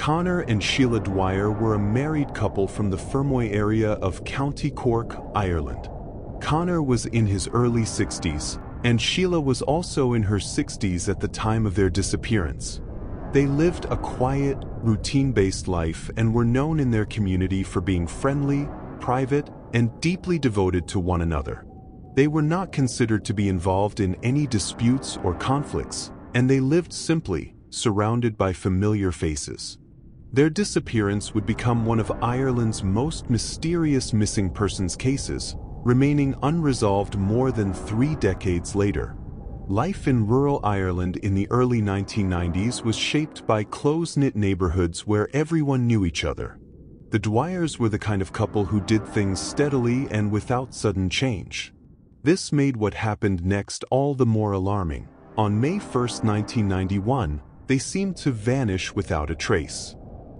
Conor and Sheila Dwyer were a married couple from the Fermoy area of County Cork, Ireland. Conor was in his early 60s, and Sheila was also in her 60s at the time of their disappearance. They lived a quiet, routine-based life and were known in their community for being friendly, private, and deeply devoted to one another. They were not considered to be involved in any disputes or conflicts, and they lived simply, surrounded by familiar faces. Their disappearance would become one of Ireland's most mysterious missing persons cases, remaining unresolved more than 3 decades later. Life in rural Ireland in the early 1990s was shaped by close-knit neighborhoods where everyone knew each other. The Dwyers were the kind of couple who did things steadily and without sudden change. This made what happened next all the more alarming. On May 1, 1991, they seemed to vanish without a trace.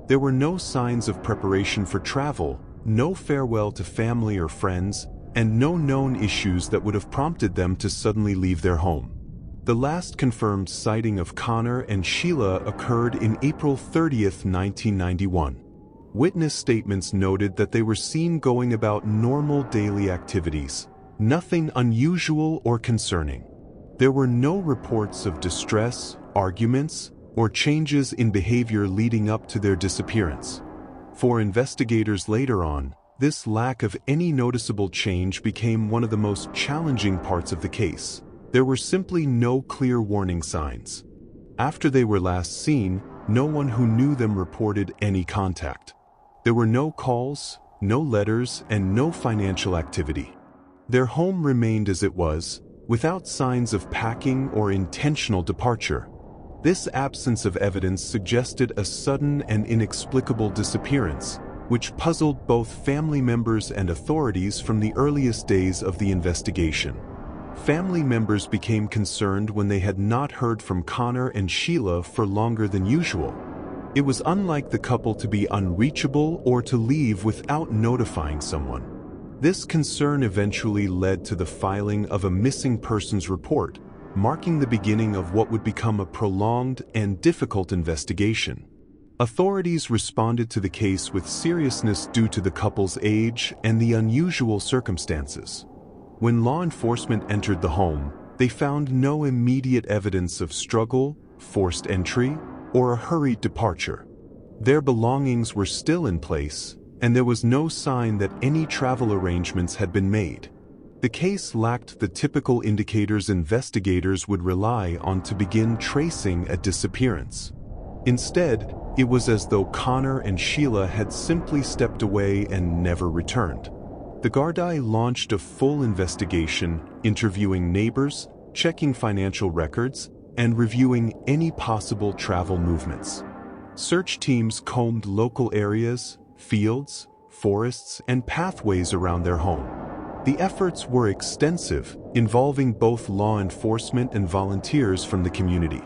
There were no signs of preparation for travel, no farewell to family or friends, and no known issues that would have prompted them to suddenly leave their home. The last confirmed sighting of Conor and Sheila occurred in April 30, 1991. Witness statements noted that they were seen going about normal daily activities, nothing unusual or concerning. There were no reports of distress, arguments, or changes in behavior leading up to their disappearance. For investigators later on, this lack of any noticeable change became one of the most challenging parts of the case. There were simply no clear warning signs. After they were last seen, no one who knew them reported any contact. There were no calls, no letters, and no financial activity. Their home remained as it was, without signs of packing or intentional departure. This absence of evidence suggested a sudden and inexplicable disappearance, which puzzled both family members and authorities from the earliest days of the investigation. Family members became concerned when they had not heard from Conor and Sheila for longer than usual. It was unlike the couple to be unreachable or to leave without notifying someone. This concern eventually led to the filing of a missing persons report, marking the beginning of what would become a prolonged and difficult investigation. Authorities responded to the case with seriousness due to the couple's age and the unusual circumstances. When law enforcement entered the home, they found no immediate evidence of struggle, forced entry, or a hurried departure. Their belongings were still in place, and there was no sign that any travel arrangements had been made. The case lacked the typical indicators investigators would rely on to begin tracing a disappearance. Instead, it was as though Conor and Sheila had simply stepped away and never returned. The Gardaí launched a full investigation, interviewing neighbors, checking financial records, and reviewing any possible travel movements. Search teams combed local areas, fields, forests, and pathways around their home. The efforts were extensive, involving both law enforcement and volunteers from the community.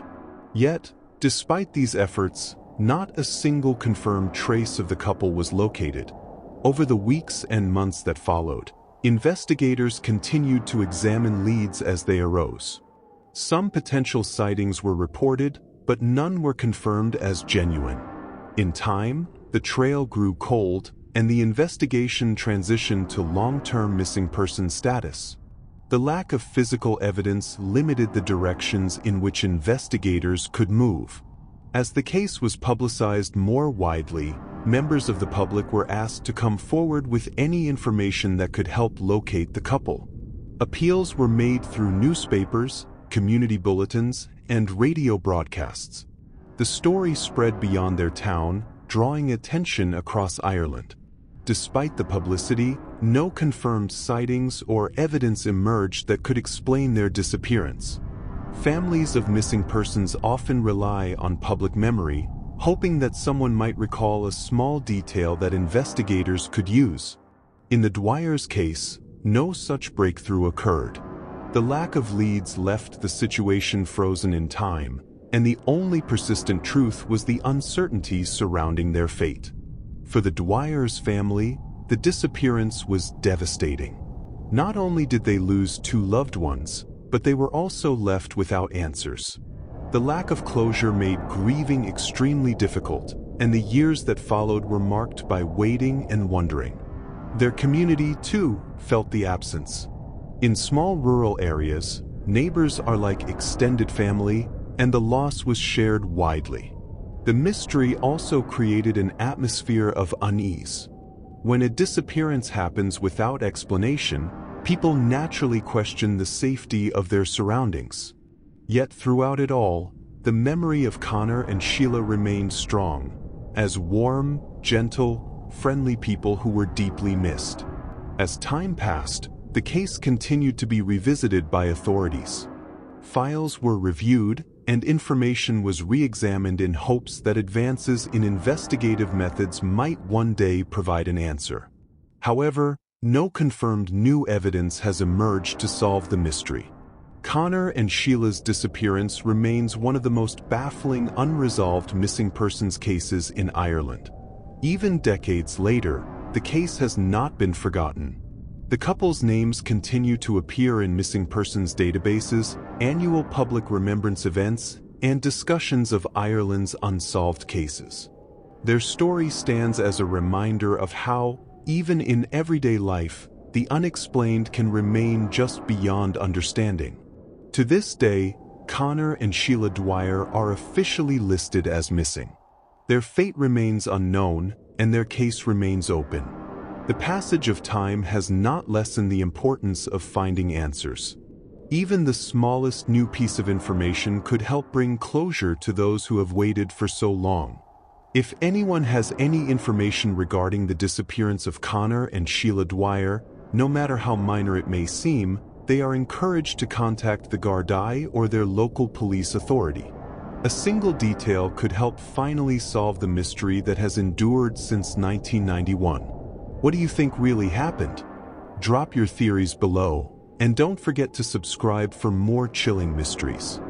Yet, despite these efforts, not a single confirmed trace of the couple was located. Over the weeks and months that followed, investigators continued to examine leads as they arose. Some potential sightings were reported, but none were confirmed as genuine. In time, the trail grew cold, and the investigation transitioned to long-term missing person status. The lack of physical evidence limited the directions in which investigators could move. As the case was publicized more widely, members of the public were asked to come forward with any information that could help locate the couple. Appeals were made through newspapers, community bulletins, and radio broadcasts. The story spread beyond their town, drawing attention across Ireland. Despite the publicity, no confirmed sightings or evidence emerged that could explain their disappearance. Families of missing persons often rely on public memory, hoping that someone might recall a small detail that investigators could use. In the Dwyers' case, no such breakthrough occurred. The lack of leads left the situation frozen in time, and the only persistent truth was the uncertainties surrounding their fate. For the Dwyers family, the disappearance was devastating. Not only did they lose 2 loved ones, but they were also left without answers. The lack of closure made grieving extremely difficult, and the years that followed were marked by waiting and wondering. Their community, too, felt the absence. In small rural areas, neighbors are like extended family, and the loss was shared widely. The mystery also created an atmosphere of unease. When a disappearance happens without explanation, people naturally question the safety of their surroundings. Yet throughout it all, the memory of Conor and Sheila remained strong, as warm, gentle, friendly people who were deeply missed. As time passed, the case continued to be revisited by authorities. Files were reviewed, and information was re-examined in hopes that advances in investigative methods might one day provide an answer. However, no confirmed new evidence has emerged to solve the mystery. Conor and Sheila's disappearance remains one of the most baffling unresolved missing persons cases in Ireland. Even decades later, the case has not been forgotten. The couple's names continue to appear in missing persons databases, annual public remembrance events, and discussions of Ireland's unsolved cases. Their story stands as a reminder of how, even in everyday life, the unexplained can remain just beyond understanding. To this day, Conor and Sheila Dwyer are officially listed as missing. Their fate remains unknown, and their case remains open. The passage of time has not lessened the importance of finding answers. Even the smallest new piece of information could help bring closure to those who have waited for so long. If anyone has any information regarding the disappearance of Conor and Sheila Dwyer, no matter how minor it may seem, they are encouraged to contact the Gardaí or their local police authority. A single detail could help finally solve the mystery that has endured since 1991. What do you think really happened? Drop your theories below, and don't forget to subscribe for more chilling mysteries.